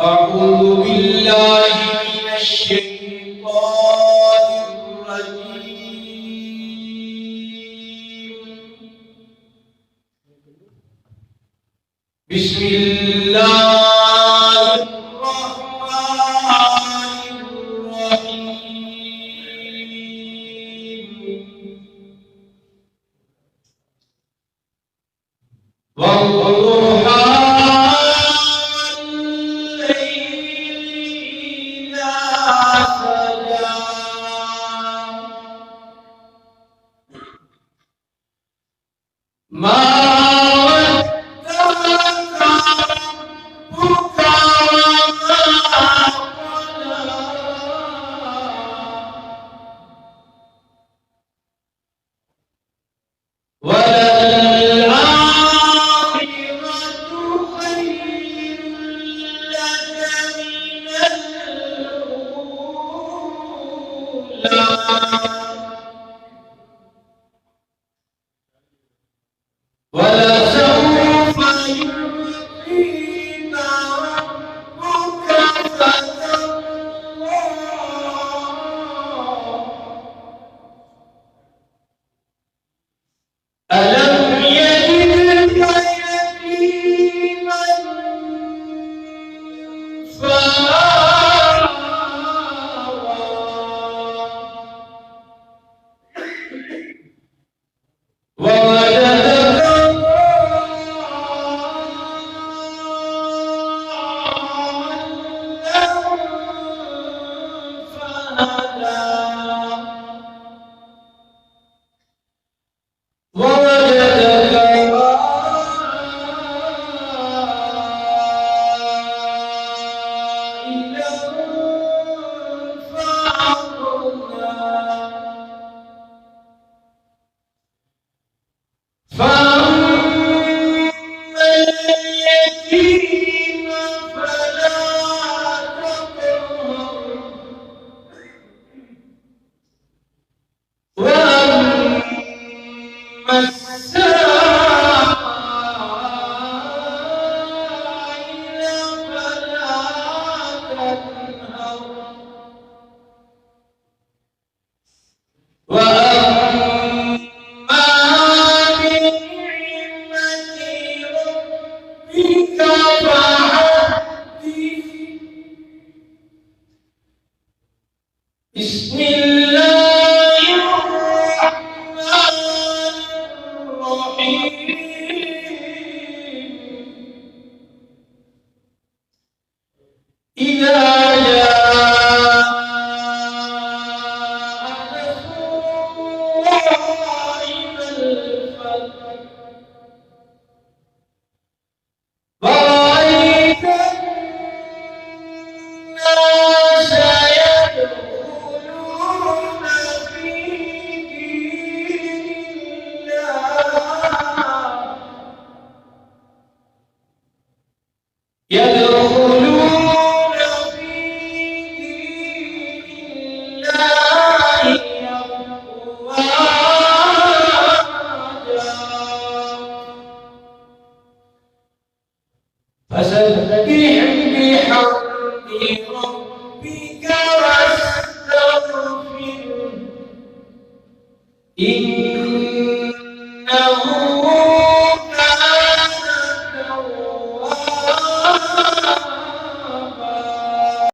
أعوذ بالله من الشيطان الرجيم. بسم الله الرحمن الرحيم. والضحى والليل إذا سجى ما ودعك ربك وما قلى ولسوف يعطيك ربك فترضى ألم يجدك يتيما فآوى ووجدك بسم الله الرحمن الرحيم. إذا جاء نصر الله والفتح ورأيت الناس يدخلون في دين الله أفواجا فسبح بحمد ربك واستغفره إنه